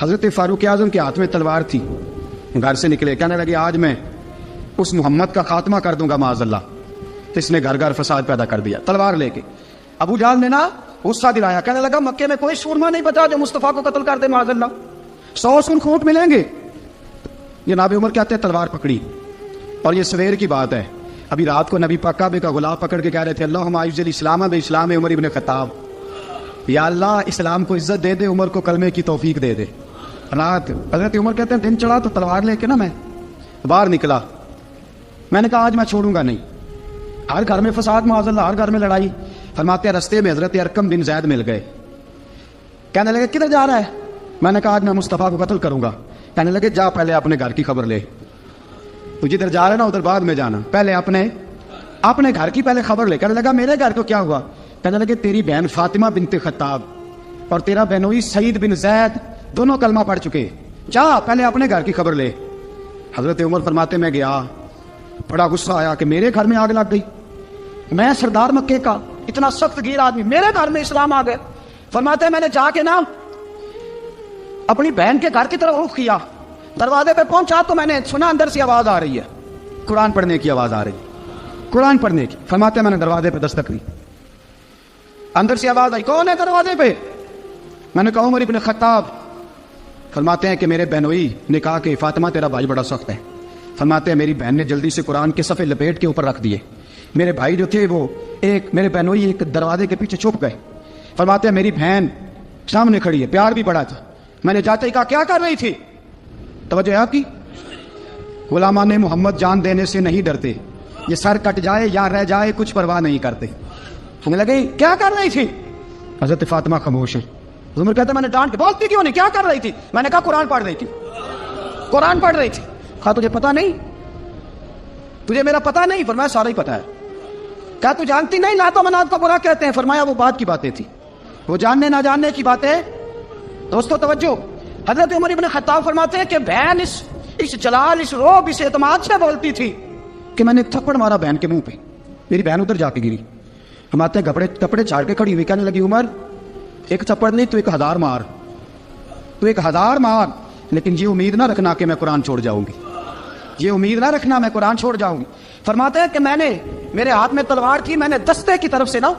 حضرت فاروق اعظم کے ہاتھ میں تلوار تھی، گھر سے نکلے، کہنے لگے آج میں اس محمد کا خاتمہ کر دوں گا معاذ اللہ. تو اس نے گھر گھر فساد پیدا کر دیا تلوار لے کے. ابو جہل نے نا غصہ دلایا، کہنے لگا مکے میں کوئی سورما نہیں بچا جو مصطفیٰ کو قتل کر دے معاذ اللہ، 100 سن کھوٹ ملیں گے. جناب عمر کہتے ہیں تلوار پکڑی، اور یہ سویر کی بات ہے. ابھی رات کو نبی پاک کعبے کا غلاف پکڑ کے کہہ رہے تھے اللہم اعز الاسلام باسلام عمر ابن خطاب، یا اللہ اسلام کو عزت دے دے، عمر کو کلمے کی توفیق دے دے. رات حضرت عمر کہتے ہیں دن چڑھا تو تلوار لے کے نا میں باہر نکلا. میں نے کہا آج میں چھوڑوں گا نہیں. ہر گھر میں فساد معاذ اللہ، ہر گھر میں لڑائی. فرماتے ہیں رستے میں حضرت ارقم بن زید مل گئے، کہنے لگے کدھر جا رہا ہے؟ میں نے کہا آج میں مصطفیٰ کو قتل کروں گا. کہنے لگے جا پہلے اپنے گھر کی خبر لے، تو جدھر جا رہا ہے نا ادھر بعد میں جانا، پہلے اپنے گھر کی پہلے خبر لے. کہنے لگا میرے گھر کو کیا ہوا؟ کہنے لگے تیری بہن فاطمہ بنت خطاب اور تیرا بہنوئی سعید بن زید دونوں کلمہ پڑھ چکے، جا پہلے اپنے گھر کی خبر لے. حضرت عمر فرماتے میں گیا، بڑا غصہ آیا کہ میرے گھر میں آگ لگ گئی، میں سردار مکے کا اتنا سخت گیر آدمی، میرے گھر میں اسلام آ گئے. فرماتے میں نے جا کے نا اپنی بہن کے گھر کی طرف رخ کیا، دروازے پہ پہنچا تو میں نے سنا اندر سے آواز آ رہی ہے، قرآن پڑھنے کی آواز آ رہی، قرآن پڑھنے کی. فرماتے میں نے دروازے پہ دستک دی، اندر سے آواز آئی کون ہے دروازے پہ؟ میں نے کہا عمر ابن خطاب. فرماتے ہیں کہ میرے بہنوئی نے کہا کہ فاطمہ تیرا بھائی بڑا سخت ہے. فرماتے ہیں میری بہن نے جلدی سے قرآن کے صفحے لپیٹ کے اوپر رکھ دیے. میرے بھائی جو تھے وہ میرے بہنوئی ایک دروازے کے پیچھے چھپ گئے. فرماتے ہیں میری بہن سامنے کھڑی ہے، پیار بھی بڑا تھا. میں نے جاتے ہی کہا کیا کر رہی تھی؟ توجہ ہے آپ کی؟ غلامان محمد جان دینے سے نہیں ڈرتے، یہ سر کٹ جائے یا رہ جائے کچھ پرواہ نہیں کرتے. سننے لگے کیا کر رہی تھی؟ حضرت فاطمہ خاموش ہے. عمر کہتا میں نے ڈانٹ کے بولتی کیوں نہیں، کیا کر رہی تھی؟ میں نے کہا قرآن پڑھ رہی تھی، قرآن پڑھ رہی تھی. کہا تجھے پتا نہیں، تجھے میرا پتا نہیں؟ فرمایا سارا ہی پتا ہے. کہا تو جانتی نہیں لات و منات کو برا کہتے ہیں؟ فرمایا وہ بات کی باتیں تھی، وہ جاننے نہ جاننے کی باتیں. دوستو توجہ، حضرت عمر ابن خطاب فرماتے ہیں کہ بہن اس جلال، اس روب، اس اعتماد سے بولتی تھی کہ میں نے تھپڑ مارا بہن کے منہ پہ، میری بہن ادھر جا کے گری. فرماتے ہیں کپڑے چھاڑ کے کھڑی ہوئی، کہنے لگی عمر ایک تھپڑ نہیں تو 1000 مار، تو 1000 مار، لیکن یہ امید نہ رکھنا کہ میں قرآن چھوڑ جاؤں گی، یہ امید نہ رکھنا میں قرآن چھوڑ جاؤں گی. فرماتے ہیں کہ میرے ہاتھ میں تلوار تھی، میں نے دستے کی طرف سے نا،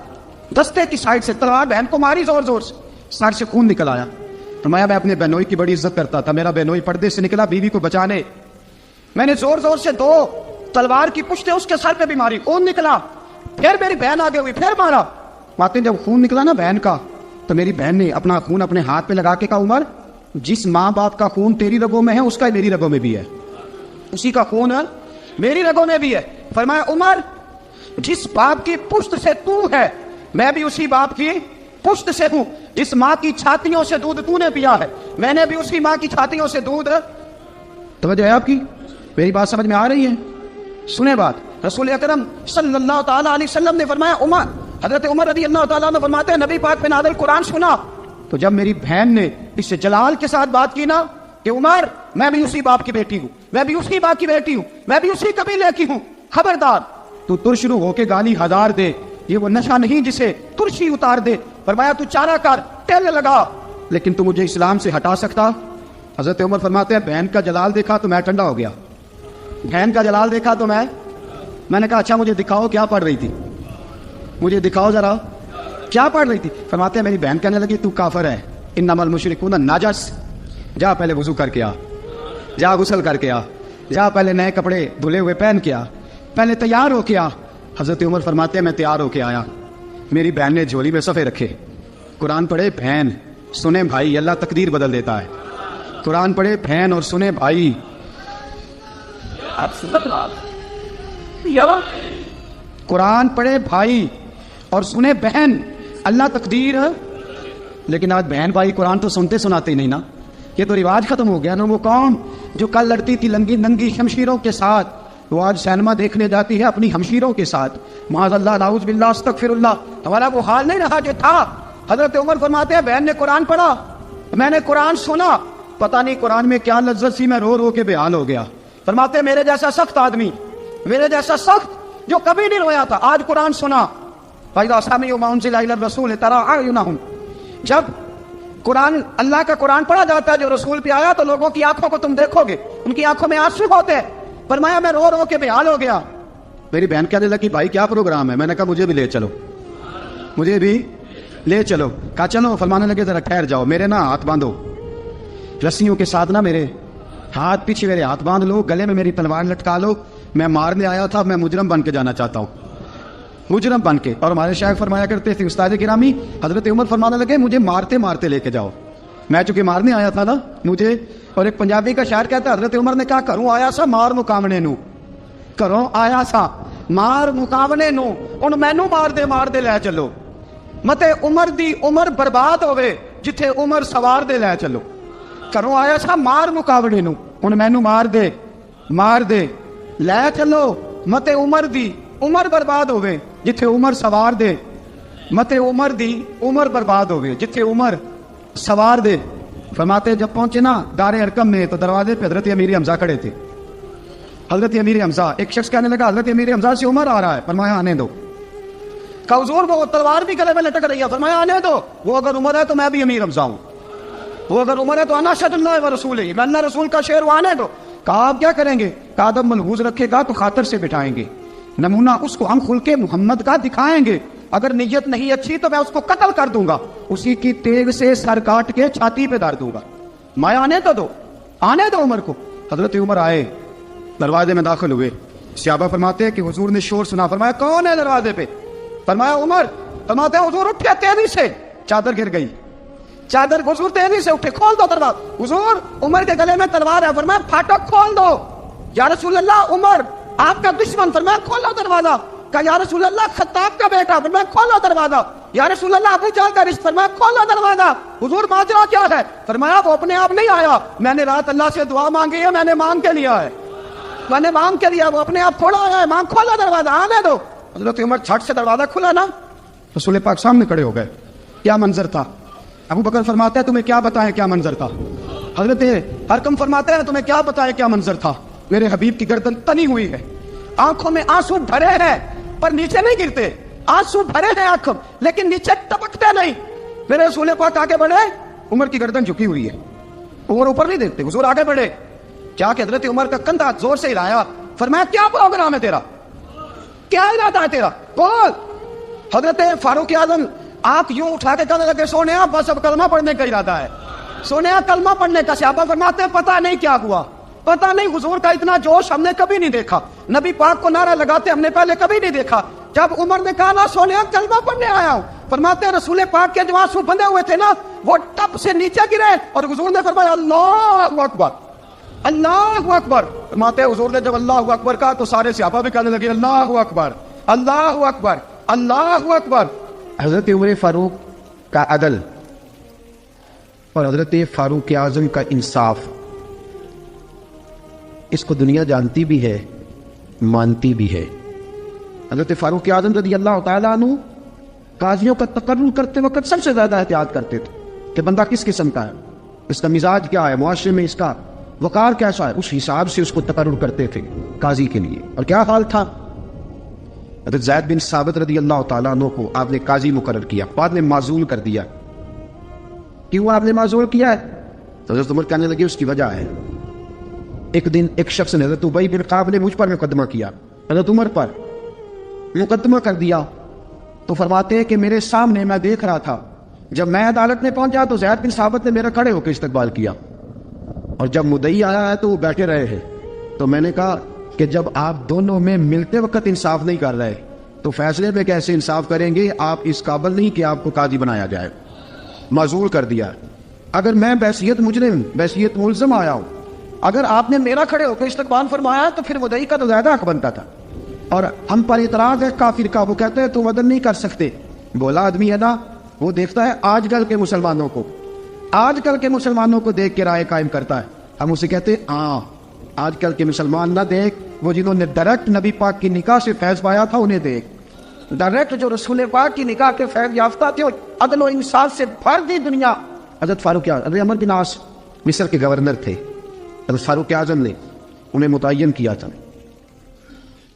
دستے کی سائڈ سے تلوار بہن کو ماری زور زور سے، سر سے خون نکل آیا. فرمایا میں اپنے بہنوئی کی بڑی عزت کرتا تھا، میرا بہنوئی پردے سے نکلا بیوی کو بچانے، میں نے زور زور سے 2 تلوار کی پشتیں اس کے سر پہ بھی ماری، خون نکلا. پھر میری بہن آگے ہوئی، پھر مارا. ماتے جب خون نکلا نا بہن کا، تو میری بہن نے اپنا خون اپنے ہاتھ پہ لگا کے کہا عمر جس ماں باپ کا خون تیری رگوں میں ہے اس کا میری رگوں میں بھی ہے، اسی کا خون میری رگوں میں بھی ہے. فرمایا عمر جس باپ کی پشت سے تو ہے میں بھی اسی باپ کی پشت سے ہوں، جس ماں کی چھاتیوں سے دودھ تو نے پیا ہے میں نے بھی اسی ماں کی چھاتیوں سے دودھ. توجہ ہے آپ کی؟ میری بات سمجھ میں آ رہی ہے؟ سنیں بات. رسول اکرم صلی اللہ تعالی علیہ وسلم نے فرمایا عمر، حضرت عمر رضی اللہ تعالیٰ عنہ فرماتے ہیں نبی پاک پہ نازل قرآن سنا تو جب میری بہن نے اس سے جلال کے ساتھ بات کی نا کہ عمر میں بھی اسی باپ کی بیٹی ہوں، میں بھی اسی باپ کی بیٹی ہوں، میں بھی اسی قبیلے کی ہوں، خبردار تو ترشرو ہو کے گالی 1000 دے، یہ وہ نشہ نہیں جسے ترشی اتار دے. فرمایا تو چارہ کر، ٹیل لگا، لیکن تو مجھے اسلام سے ہٹا سکتا؟ حضرت عمر فرماتے ہیں بہن کا جلال دیکھا تو میں ٹھنڈا ہو گیا، بہن کا جلال دیکھا تو میں نے کہا اچھا مجھے دکھاؤ کیا پڑھ رہی تھی، مجھے دکھاؤ ذرا کیا پڑھ رہی تھی. فرماتے ہیں میری بہن کہنے لگی تو کافر ہے، انما المشرکون نجس، جا پہلے وضو کر کے آ، جا غسل کر کے آ، جا پہلے نئے کپڑے دھلے ہوئے پہن کے آ، پہلے تیار ہو کے آ. حضرت عمر فرماتے ہیں میں تیار ہو کے آیا، میری بہن نے جھولی میں صفحے رکھے، قرآن پڑھے بہن سنیں بھائی، اللہ تقدیر بدل دیتا ہے. قرآن پڑھے بہن اور سنیں بھائی، قرآن پڑھے بھائی اور سنے بہن، اللہ تقدیر. لیکن آج بہن بھائی قرآن تو سنتے سناتے ہی نہیں نا، یہ تو رواج ختم ہو گیا نا. وہ قوم جو کل لڑتی تھی ننگی شمشیروں کے ساتھ، وہ آج سینما دیکھنے جاتی ہے اپنی ہمشیروں کے ساتھ. معاذ اللہ، نعوذ باللہ، استغفر اللہ. ہمارا وہ حال نہیں رہا جو تھا. حضرت عمر فرماتے ہیں بہن نے قرآن پڑھا، میں نے قرآن سنا، پتہ نہیں قرآن میں کیا لذت سی، میں رو رو کے بے حال ہو گیا. فرماتے ہیں میرے جیسا سخت آدمی، میرے جیسا سخت جو کبھی نہیں رویا تھا، آج قرآن سنا. فَإِذَا سَمِعُوا مَا أُنزِلَ إِلَى الرَّسُولِ تَرَىٰ أَعْيُنَهُمْ، جب قرآن اللہ کا قرآن پڑھا جاتا ہے جو رسول پہ آیا تو لوگوں کی آنکھوں کو تم دیکھو گے ان کی آنکھوں میں آنسو ہوتے ہیں. فرمایا میں رو رو کے بےحال ہو گیا. میری بہن کہنے لگی بھائی کیا پروگرام ہے؟ میں نے کہا مجھے بھی لے چلو, مجھے بھی لے چلو. کہا چلو. فرمانے لگے ذرا ٹھہر جاؤ, میرے نا ہاتھ باندھو رسیوں کے ساتھ, نا میرے ہاتھ پیچھے میرے ہاتھ باندھ لو, گلے میں میری تلوار لٹکا لو. میں مارنے آیا تھا, میں مجرم بن کے جانا چاہتا ہوں, مجرم بن کے. اور ہمارے شیخ فرمایا کرتے تھے استاد گرامی حضرت عمر فرمانے لگے مجھے مارتے مارتے لے کے جاؤ. میں چونکہ مارنے آیا تھا نا مجھے. اور ایک پنجابی کا شاعر کہتا ہے حضرت عمر نے کہا کروں آیا سا مار مقامنے نو, کروں آیا سا مار مقامنے نو, ان مینو مار دے لے چلو. متے عمر دی عمر برباد ہوئے جتھے عمر سوار دے لے چلو. کروں آیا سا مار مقابلے نو, ان مینو مار دے لے چلو. متے عمر دی عمر برباد ہوئے جتھے عمر سوار دے, متے عمر دی عمر برباد ہوئے جتھے عمر سوار دے. فرماتے جب پہنچے نا دار ارقم میں تو دروازے پہ حضرت امیر حمزہ کھڑے تھے. حضرت امیر حمزہ, ایک شخص کہنے لگا حضرت امیر حمزہ سے عمر آ رہا ہے. فرمایا آنے دو. کہ حضور وہ تلوار بھی گلے میں لٹک رہی ہے. فرمایا آنے دو. وہ اگر عمر ہے تو میں بھی امیر حمزہ ہوں, وہ اگر عمر ہے تو انا اشہد اللہ و رسول ہے, میں اللہ رسول کا شعر, وہ آنے دو. کہا آپ کیا کریں گے؟ کہا ادب ملحوظ رکھے گا تو خاطر سے بٹھائیں گے, نمونہ اس کو ہم خلق محمد کا دکھائیں گے, اگر نیت نہیں اچھی تو میں اس کو قتل کر دوں گا, اسی کی تیغ سے سر کاٹ کے چھاتی پہ دار دوں گا. میں آنے تو دو, آنے دو عمر کو. حضرت عمر آئے, دروازے میں داخل ہوئے. صحابہ فرماتے ہیں کہ حضور نے شور سنا. فرمایا کون ہے دروازے پہ؟ فرمایا عمر. فرماتے ہیں حضور اٹھے تیزی سے, چادر گر گئی, چادر. حضور تیزی سے اٹھے, کھول دو دروازہ. حضور عمر کے گلے میں تلوار ہے. فرمایا پھاٹک کھول دو. یا رسول اللہ عمر آپ کا دشمن. فرمایا کھولو دروازہ. کہا یا رسول اللہ خطاب کا بیٹا. فرمایا کھولو دروازہ. یا رسول اللہ ابو جہل کا رشتہ. فرمایا کھولو دروازہ. حضور ماجرا کیا ہے؟ فرمایا وہ اپنے آپ نہیں آیا, میں نے رات اللہ سے دعا مانگی ہے, میں نے مانگ کے لیا ہے, میں نے مانگ کے لیا, وہ اپنے آپ تھوڑا آیا ہے. مانگ, کھولو دروازہ, آنے دو. حضرت عمر چھٹ سے دروازہ کھلا نا, رسول پاک سامنے کھڑے ہو گئے. کیا منظر تھا؟ ابو بکر فرماتے ہیں تمہیں کیا بتائیں کیا منظر تھا. حضرت ارقم فرماتے ہیں تمہیں کیا بتائیں کیا منظر تھا. میرے حبیب کی گردن تنی ہوئی ہے, آنکھوں میں آنسو بھرے ہیں پر نیچے نہیں گرتے, آنسو بھرے ہیں آنکھوں لیکن نیچے ٹپکتے نہیں. میرے رسول پاک آگے بڑھے, عمر کی گردن جھکی ہوئی ہے, عمر اوپر نہیں دیکھتے. حضور آگے بڑھے, کیا کہ حضرت عمر کا کندھا زور سے ہلایا. فرمایا کیا پروگرام ہے تیرا, کیا ارادہ ہے تیرا, بول. حضرت فاروق اعظم آنکھ یوں اٹھا کے کہنے لگے سونے بس اب کلمہ پڑھنے کا ارادہ ہے, سونے کلمہ پڑھنے کا. صحابہ فرماتے ہیں پتہ نہیں کیا ہوا, پتہ نہیں. حضور کا اتنا جوش ہم نے کبھی نہیں دیکھا, نبی پاک کو نعرہ لگاتے ہم نے پہلے کبھی نہیں دیکھا. جب عمر نے کہا نا سونے کلمہ پڑھنے آیا ہوں, فرماتے ہیں رسول پاک کے جو آنسو بندے ہوئے تھے نا وہ ٹپ سے نیچے گرے اور حضور نے فرمایا اللہ اکبر, اللہ اکبر. فرماتے ہیں حضور نے جب اللہ اکبر کہا تو سارے صحابہ بھی کہنے لگے اللہ اکبر, اللہ اکبر, اللہ اکبر. حضرت عمر فاروق کا عدل اور حضرت فاروق اعظم کا انصاف, اس کو دنیا جانتی بھی ہے, مانتی بھی ہے. حضرت فاروق اعظم رضی اللہ تعالیٰ عنہ قاضیوں کا تقرر کرتے وقت سب سے زیادہ احتیاط کرتے تھے کہ بندہ کس قسم کا ہے, اس کا مزاج کیا ہے, معاشرے میں اس کا وقار کیسا ہے, اس حساب سے اس کو تقرر کرتے تھے قاضی کے لیے. اور کیا حال تھا, حضرت زید بن ثابت رضی اللہ تعالیٰ عنہ کو آپ نے قاضی مقرر کیا, بعد میں معزول کر دیا. کیوں آپ نے معزول کیا ہے؟ تو حضرت عمر کہنے لگے اس کی وجہ ہے. ایک دن ایک شخص نے, حضرت ابی بن کعب نے مجھ پر مقدمہ کیا, حضرت عمر پر مقدمہ کر دیا. تو فرماتے ہیں کہ میرے سامنے میں دیکھ رہا تھا, جب میں عدالت میں پہنچا تو زید بن ثابت نے میرا کھڑے ہو کے استقبال کیا, اور جب مدعی آیا ہے تو وہ بیٹھے رہے ہیں. تو میں نے کہا کہ جب آپ دونوں میں ملتے وقت انصاف نہیں کر رہے تو فیصلے میں کیسے انصاف کریں گے, آپ اس قابل نہیں کہ آپ کو قاضی بنایا جائے. معزول کر دیا. اگر میں بحیثیت مجرم, بحیثیت ملزم آیا ہوں, اگر آپ نے میرا کھڑے ہو کے استقبال فرمایا تو پھر مدعی کا تو زیادہ حق بنتا تھا. اور ہم پر اعتراض ہے کافر کا, وہ کہتے ہیں تم عدل نہیں کر سکتے. بولا آدمی ہے نا, وہ دیکھتا ہے آج کل کے مسلمانوں کو, آج کل کے مسلمانوں کو دیکھ کے رائے قائم کرتا ہے. ہم اسے کہتے ہیں ہاں آج کل کے مسلمان نہ دیکھ, وہ جنہوں نے ڈائریکٹ نبی پاک کی نکاح سے فیض پایا تھا انہیں دیکھ. ڈائریکٹ جو رسول پاک کی نکاح کے فیض یافتہ تھے, عدل و انصاف سے بھر دی دنیا. حضرت فاروق اعظم, حضرت عمر بن عاص مصر کے گورنر تھے. حضرت فاروق اعظم نے انہیں متعین کیا تھا.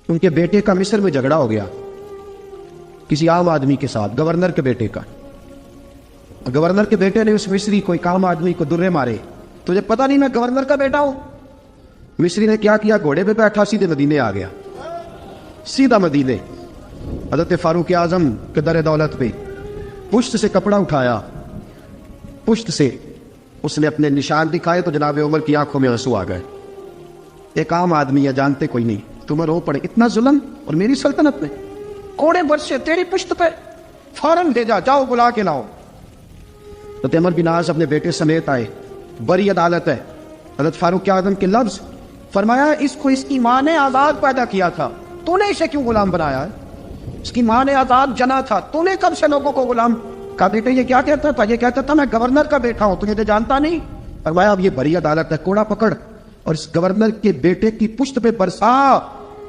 ان کے بیٹے کا مصر میں جھگڑا ہو گیا کسی عام آدمی کے ساتھ, گورنر کے بیٹے کا. گورنر کے بیٹے نے اس مصری کوئی کام آدمی کو درے مارے, تجھے پتہ نہیں میں گورنر کا بیٹا ہوں؟ مصری نے کیا کیا, گھوڑے پہ بیٹھا سیدھے مدینے آ گیا, سیدھا مدینے. حضرت فاروق اعظم کے در دولت پہ پشت سے کپڑا اٹھایا, پشت سے اس نے اپنے نشان دکھائے تو جناب عمر کی آنکھوں میں آنسو آ گئے. ایک عام آدمی ہے, جانتے کوئی نہیں, تمہیں رو پڑے اتنا ظلم اور میری سلطنت میں, کوڑے برسے تیری پشت پہ, فوراً دے جاؤ بلا کے لاؤ. حضرت عمر بن عاص اپنے بیٹے سمیت آئے, بڑی عدالت ہے. حضرت فاروق اعظم کے لفظ, فرمایا اس کو اس کی ماں نے آزاد پیدا کیا تھا, تو نے اسے کیوں غلام بنایا ہے؟ اس کی ماں نے آزاد جنا تھا, تو نے کب سے لوگوں کو غلام کا بیٹے یہ کیا کہتا تھا؟ یہ کہتا تھا میں گورنر کا بیٹا ہوں, تجھے تو جانتا نہیں. فرمایا اب یہ بڑی عدالت ہے, کوڑا پکڑ اور اس گورنر کے بیٹے کی پشت پہ برسا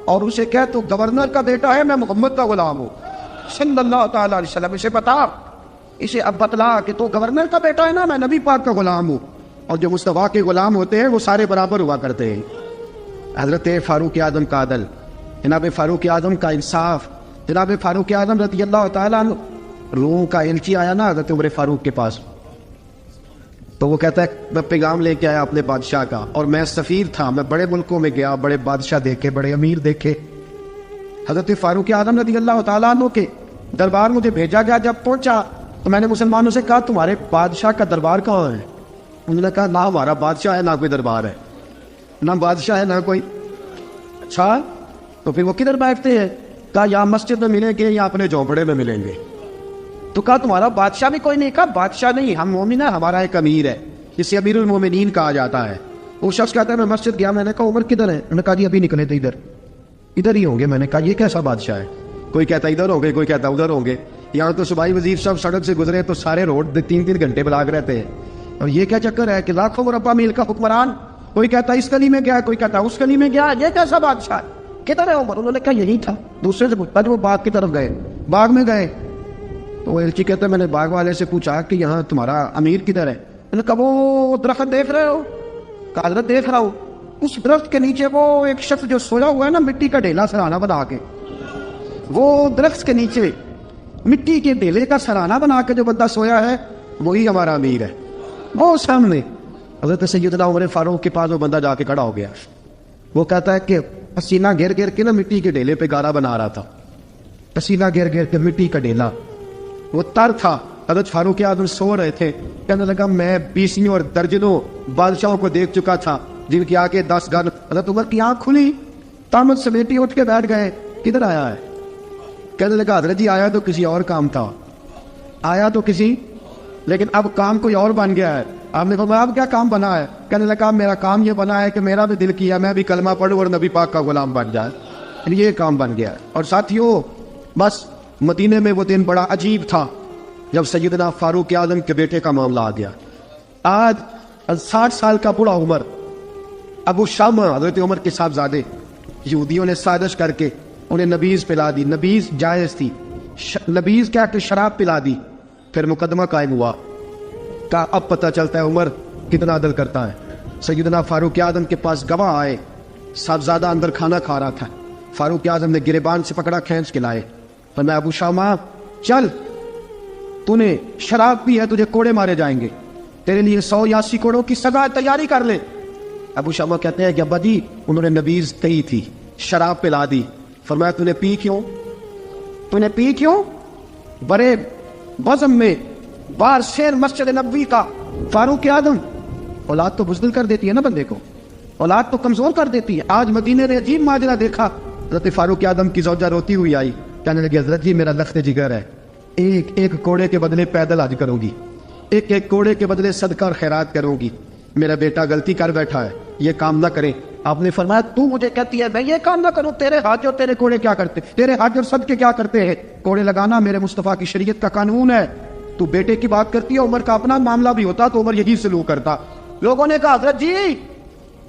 اور اسے کہہ تو گورنر کا بیٹا ہے, میں محمد کا غلام ہوں صلی اللہ تعالی علیہ وسلم. اسے بتا, اسے اب بتلا کہ تو گورنر کا بیٹا ہے نا, میں نبی پاک کا غلام ہوں, اور جو مصطفیٰ کے غلام ہوتے ہیں وہ سارے برابر ہوا کرتے ہیں. حضرت فاروق اعظم کا عدل, جناب فاروق اعظم کا انصاف, جناب فاروق اعظم رضی اللہ تعالیٰ عنہ. روم کا ایلچی آیا نا حضرت عمر فاروق کے پاس, تو وہ کہتا ہے میں پیغام لے کے آیا اپنے بادشاہ کا, اور میں سفیر تھا, میں بڑے ملکوں میں گیا, بڑے بادشاہ دیکھے, بڑے امیر دیکھے. حضرت فاروق اعظم رضی اللہ تعالیٰ عنہ کے دربار مجھے بھیجا گیا. جب پہنچا تو میں نے مسلمانوں سے کہا تمہارے بادشاہ کا دربار کہاں ہے؟ انہوں نے کہا نہ ہمارا بادشاہ ہے, نہ کوئی دربار ہے, نہ بادشاہ ہے, نہ کوئی. اچھا تو پھر وہ کدھر بیٹھتے ہیں؟ کہا یا مسجد میں ملیں گے یا اپنے جھونپڑے میں ملیں گے. تو کہا تمہارا بادشاہ بھی کوئی نہیں؟ کہا بادشاہ نہیں, ہم مومن ہیں, ہمارا ایک امیر ہے, جسے امیر المومنین کہا جاتا ہے. وہ شخص کہتا ہے میں مسجد گیا, میں نے کہا عمر کدھر ہے؟ انہوں نے کہا جی ابھی نکلے تھے ادھر ہی ہوں گے. میں نے کہا یہ کیسا بادشاہ ہے؟ کوئی کہتا ادھر ہوں گے, کوئی کہتا ادھر ہوں گے. یہاں تو صوبائی وزیر صاحب سڑک سے گزرے تو سارے روڈ 3 گھنٹے بلاگ رہتے ہیں, اور یہ کیا چکر ہے کہ لاکھوں مربع میل کا حکمران, کوئی کہتا اس گلی میں گیا, کوئی کہتا اس گلی میں گیا, یہ کیسا بادشاہ ہے؟ کدھر ہے عمر؟ انہوں نے کہا یہی تھا. دوسرے سے پوچھتا جو وہ باغ کی طرف گئے, باغ میں گئے تو ایلچی کہتا ہے میں نے باغ والے سے پوچھا کہ یہاں تمہارا امیر کدھر ہے؟ انہوں نے کہا وہ درخت دیکھ رہے ہو؟ کہا حضرت دیکھ رہا ہوں. اس درخت کے نیچے وہ ایک شخص جو سویا ہوا ہے نا, مٹی کا ڈھیلا سرانہ بنا کے, وہ درخت کے نیچے مٹی کے ڈھیلے کا سرانہ بنا کے جو بندہ سویا ہے وہی ہمارا امیر ہے. وہ سامنے حضرت سیدنا عمر فاروق کے پاس وہ بندہ جا کے کھڑا ہو گیا. وہ کہتا ہے کہ پسینہ گر گر کے نا مٹی کے ڈھیلے پہ گارا بنا رہا تھا, پسینہ گر گر کے مٹی کا ڈھیلا, وہ تر تھا. حضرت فاروق اعظم سو رہے تھے, کہنے لگا میں 20 اور درجنوں بادشاہوں کو دیکھ چکا تھا جن کی آنکھیں 10 گن. حضرت عمر کی آنکھ کھلی, تامت سمیٹی اٹھ کے بیٹھ گئے, کدھر آیا ہے؟ کہنے لگا حضرت جی آیا تو کسی اور کام تھا, آیا تو کسی, لیکن اب کام کوئی اور بن گیا ہے. آپ نے فرمایا اب کیا کام بنا ہے؟ کہنے لگا میرا کام یہ بنا ہے کہ میرا بھی دل کیا میں بھی کلمہ پڑھوں اور نبی پاک کا غلام بن جائے, یہ کام بن گیا ہے. اور ساتھیوں بس مدینے میں وہ دن بڑا عجیب تھا جب سیدنا فاروق اعظم کے بیٹے کا معاملہ آ گیا. آج 60 سال کا بوڑھا عمر, ابو شامہ حضرت عمر کے صاحبزادے, یہودیوں نے سازش کر کے انہیں نبیذ پلا دی. نبیذ جائز تھی, نبیذ کیا کہ شراب پلا دی. پھر مقدمہ قائم ہوا, کا اب پتہ چلتا ہے عمر کتنا عدل کرتا ہے. سیدنا فاروق اعظم کے پاس گواہ آئے, صاحبزادہ اندر کھانا کھا رہا تھا. فاروق اعظم نے گریبان سے پکڑا, کھینچ کے لائے. فرمایا ابو شامہ چل, تو نے شراب پی ہے, تجھے کوڑے مارے جائیں گے, تیرے لیے 100 یا 80 کوڑوں کی سزا تیاری کر لے. ابو شامہ کہتے ہیں کہ ابا جی انہوں نے نبیذ کہی تھی, شراب پلا دی. فرمایا تو نے پی کیوں؟ تو نے پی کیوں؟ بڑے بزم میں بار شیر مسجد نبوی کا فاروق اعظم. اولاد تو بزدل کر دیتی ہے نا بندے کو, اولاد تو کمزور کر دیتی ہے. آج مدینے نے عجیب ماجرا دیکھا. حضرت فاروق اعظم کی زوجہ روتی ہوئی آئی, کہنے لگی حضرت جی میرا لخت جگر ہے, ایک کوڑے کے بدلے پیدل حج کروں گی, ایک کوڑے کے بدلے صدقہ اور خیرات کروں گی. میرا بیٹا غلطی کر بیٹھا ہے, یہ کام نہ کرے. آپ نے فرمایا تو مجھے کہتی ہے میں یہ کام نہ کروں؟ تیرے حج اور تیرے کوڑے کیا کرتے, تیرے حج اور صدقے کیا کرتے ہیں؟ کوڑے لگانا میرے مصطفیٰ کی شریعت کا قانون ہے. تو بیٹے کی بات کرتی ہے, عمر کا اپنا معاملہ بھی ہوتا تو عمر یہی سلوک کرتا. لوگوں نے کہا حضرت جی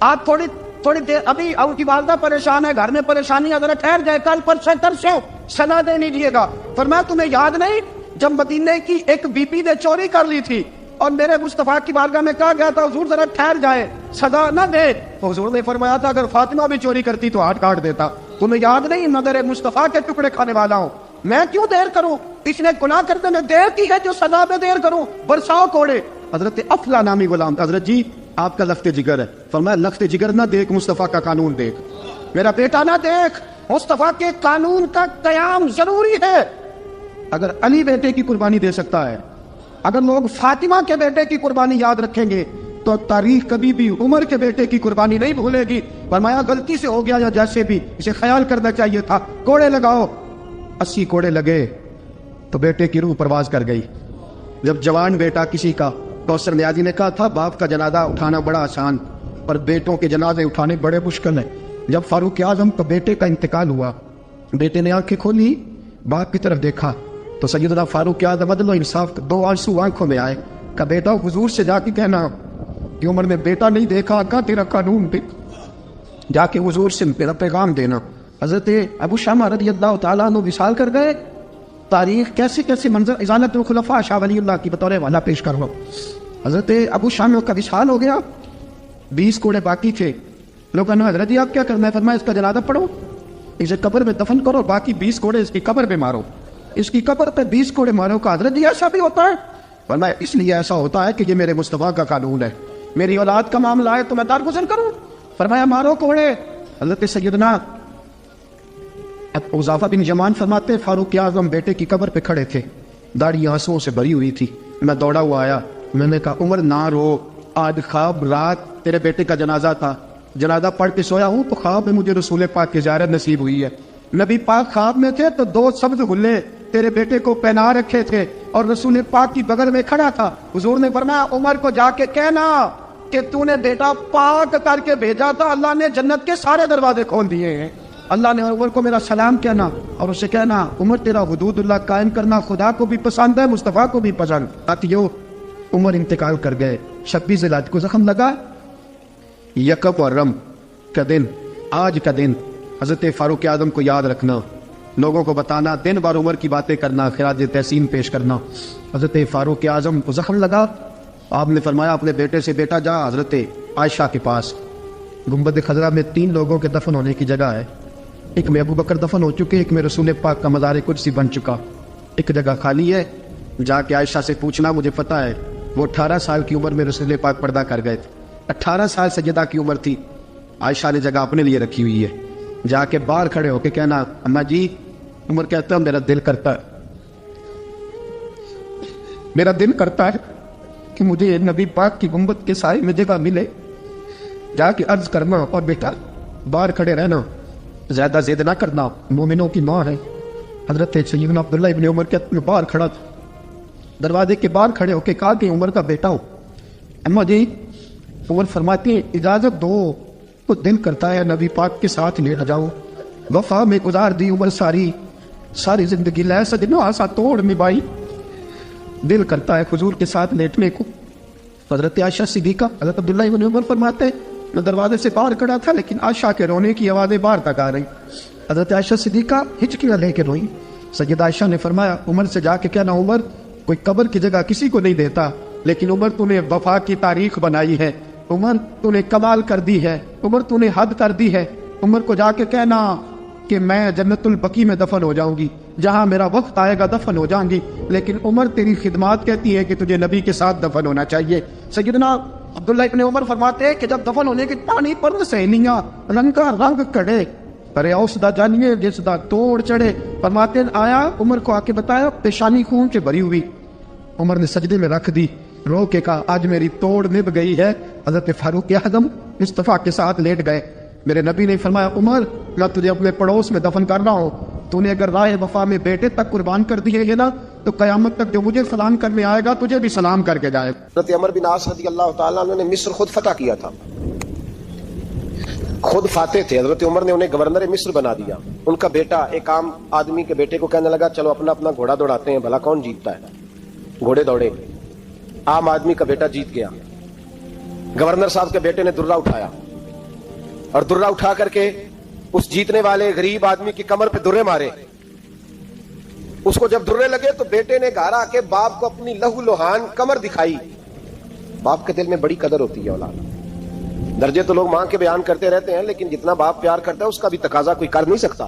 آپ تھوڑی دیر, ابھی ان کی والدہ پریشان ہے, گھر میں پریشانی ہے, ذرا ٹھہر جائے, کل پرسوں ترسوں سنا دے نہیں دیے گا. فرمایا تمہیں یاد نہیں جب مدینے کی ایک بی پی نے چوری کر لی تھی اور میرے مصطفیٰ کی بارگاہ میں کہا گیا تھا حضور ذرا ٹھہر جائے, سزا نہ دے. حضور نے فرمایا تھا اگر فاطمہ بھی چوری کرتی تو ہاتھ کاٹ دیتا. تمہیں یاد نہیں میں تیرے مصطفیٰ کے ٹکڑے کھانے والا ہوں. میں کیوں دیر کروں, اس نے گناہ کرنے میں دیر کی ہے جو سزا میں دیر کروں, برساؤ کوڑے. حضرت افلا نامی غلام, حضرت جی آپ کا لفظ جگر ہے. فرمایا لفظ جگر نہ دیکھ, مصطفیٰ کا قانون دیکھ. میرا بیٹا نہ دیکھ, مصطفیٰ کے قانون کا قیام ضروری ہے. اگر علی بیٹے کی قربانی دے سکتا ہے, اگر لوگ فاطمہ کے بیٹے کی قربانی یاد رکھیں گے, تو تاریخ کبھی بھی عمر کے بیٹے کی قربانی نہیں بھولے گی. فرمایا غلطی سے ہو گیا یا جیسے بھی, اسے خیال کرنا چاہیے تھا. کوڑے لگاؤ. 80 کوڑے لگے تو بیٹے کی روح پرواز کر گئی. جب جوان بیٹا کسی کا, کوثر نیازی نے کہا تھا باپ کا جنازہ اٹھانا بڑا آسان, پر بیٹوں کے جنازے اٹھانے بڑے مشکل ہیں. جب فاروق اعظم کا بیٹے کا انتقال ہوا, بیٹے نے آنکھیں کھولی, باپ کی طرف دیکھا تو سیدنا فاروق اعظم عدل و انصاف, 2 آنسو آنکھوں میں آئے. کہ بیٹا حضور سے جا کے کہنا کہ عمر نے بیٹا نہیں دیکھا, کا تیرا قانون دیکھ, جا کے حضور سے میرا پیغام دینا. حضرت ابو شامہ رضی اللہ تعالیٰ عنہ وصال کر گئے. تاریخ کیسے کیسے منظر ازالت الخلفاء شاہ ولی اللہ کی بطور والا پیش کروں. حضرت ابو شامہ کا وصال ہو گیا, 20 کوڑے باقی تھے. لوگوں نے حضرت جی آپ کیا کرنا ہے؟ فرمایا اس کا جنازہ پڑھو, اسے قبر میں دفن کرو, باقی 20 کوڑے اس کی قبر پہ مارو, اس کی قبر پہ 20 کوڑے مارو. کا حضرت جی ایسا بھی ہوتا ہے؟ فرمایا اس لیے ایسا ہوتا ہے کہ یہ میرے مصطفیٰ کا قانون ہے, میری اولاد کا معاملہ ہے تو میں درگزر کروں. فرمایا مارو کوڑے. حضرت سیدنا حذیفہ بن یمان فرماتے فاروق اعظم بیٹے کی قبر پہ کھڑے تھے, داڑھی آنسوؤں سے بھری ہوئی تھی. میں دوڑا ہوا آیا, میں نے کہا عمر نہ رو, آج خواب رات تیرے بیٹے کا جنازہ تھا, جنازہ پڑھ کے سویا ہوں تو خواب میں مجھے رسول پاک کی زیارت نصیب ہوئی ہے. نبی پاک خواب میں تھے تو 2 سبز غلے تیرے بیٹے کو پہنا رکھے تھے اور رسول پاک کی بغل میں کھڑا تھا. حضور نے فرمایا عمر کو جا کے کہنا کہ تو نے بیٹا پاک کر کے بھیجا تھا, اللہ نے جنت کے سارے دروازے کھول دیے ہیں. اللہ نے عمر کو میرا سلام کہنا اور اسے کہنا عمر تیرا حدود اللہ قائم کرنا خدا کو بھی پسند ہے, مصطفیٰ کو بھی پسند. ساتھیو عمر انتقال کر گئے, 26 ذی الحجہ کو زخم لگا. یکم محرم کا دن, آج کا دن حضرت فاروق اعظم کو یاد رکھنا, لوگوں کو بتانا, دن بار عمر کی باتیں کرنا, خراج تحسین پیش کرنا. حضرت فاروق اعظم کو زخم لگا, آپ نے فرمایا اپنے بیٹے سے بیٹا جا حضرت عائشہ کے پاس. گنبد خضرا میں 3 لوگوں کے دفن ہونے کی جگہ ہے, ایک میں ابو بکر دفن ہو چکے, ایک میں رسول پاک کا مزار قدسی بن چکا, ایک جگہ خالی ہے. جا کے عائشہ سے پوچھنا, مجھے پتہ ہے وہ 18 سال کی عمر میں رسول پاک پردہ کر گئے تھے, 18 سال سیدہ کی عمر تھی. عائشہ نے جگہ اپنے لیے رکھی ہوئی ہے, جا کے باہر کھڑے ہو کے کہنا اماں جی, عمر کہتا ہے میرا دل کرتا ہے, میرا دل کرتا ہے کہ مجھے نبی پاک کی گنبد کے سائے میں جگہ ملے. جا کے عرض کرنا اور بیٹا باہر کھڑے رہنا, زیادہ ضد نہ کرنا, مومنوں کی ماں ہے. حضرت سیدنا عبداللہ ابن عمر کے میں باہر کھڑا تھا, دروازے کے باہر کھڑے ہو کے کہا کہ عمر کا بیٹا ہوں. اماں جی, عمر فرماتے ہیں اجازت دو, تو دل کرتا ہے نبی پاک کے ساتھ لیٹ جاؤں. وفا میں گزار دی عمر ساری زندگی لے سجنو آسا توڑ نبھائی, دل کرتا ہے حضور کے ساتھ لیٹنے کو. حضرت عائشہ صدیقہ, حضرت عبداللہ ابن عمر فرماتے ہیں میں دروازے سے باہر کھڑا تھا لیکن عائشہ کے رونے کی آوازیں باہر تک آ رہی. حضرت عائشہ صدیقہ ہچکیاں لے کے روئی. سیدہ عائشہ نے فرمایا عمر سے جا کے کہنا عمر کوئی قبر کی جگہ کسی کو نہیں دیتا, لیکن عمر تو نے وفا کی تاریخ بنائی ہے, عمر تو نے کمال کر دی ہے, عمر تو نے حد کر دی ہے. عمر کو جا کے کہنا کہ میں جنت البقیع میں دفن ہو جاؤں گی, جہاں میرا وقت آئے گا دفن ہو جاؤں گی, لیکن عمر تیری خدمات کہتی ہے کہ تجھے نبی کے ساتھ دفن ہونا چاہیے. سیدنا عبداللہ ابن عمر فرماتے ہیں کہ جب دفن ہونے کی پانی پر سہیلیاں رنگا رنگ کڑے ارے اوس دا جانیے جس دا توڑ چڑھے. فرماتے ہیں آیا عمر کو آ کے بتایا پیشانی خون سے بھری ہوئی. عمر نے سجدے میں رکھ دی, رو کے کہا آج میری توڑ نبھ گئی ہے. حضرت فاروق اعظم مصطفیٰ کے ساتھ لیٹ گئے. میرے نبی نے فرمایا عمر میں تجھے اپنے پڑوس میں دفن کر رہا ہوں, تو نے اگر راہ وفا میں بیٹے تک قربان کر دیے گے نا تو قیامت تک جو مجھے سلام کرنے آئے گا تجھے بھی سلام کر کے جائے گا. حضرت عمر بن عاص رضی اللہ تعالیٰ عنہ نے مصر خود فتح کیا تھا, خود فاتح تھے. حضرت عمر نے انہیں گورنر مصر بنا دیا. ان کا بیٹا ایک عام آدمی کے بیٹے کو کہنے لگا چلو اپنا اپنا گھوڑا دوڑاتے ہیں, بھلا کون جیتتا ہے. گھوڑے دوڑے, عام آدمی کا بیٹا جیت گیا. گورنر صاحب کے بیٹے نے درہ اٹھایا اور درہ اٹھا کر کے اس جیتنے والے غریب آدمی کی کمر پہ درے مارے. اس کو جب درے لگے تو بیٹے نے گھر آ کے باپ کو اپنی لہو لوہان کمر دکھائی. باپ کے دل میں بڑی قدر ہوتی ہے اولاد. درجے تو لوگ ماں کے بیان کرتے رہتے ہیں, لیکن جتنا باپ پیار کرتا ہے اس کا بھی تقاضا کوئی کر نہیں سکتا.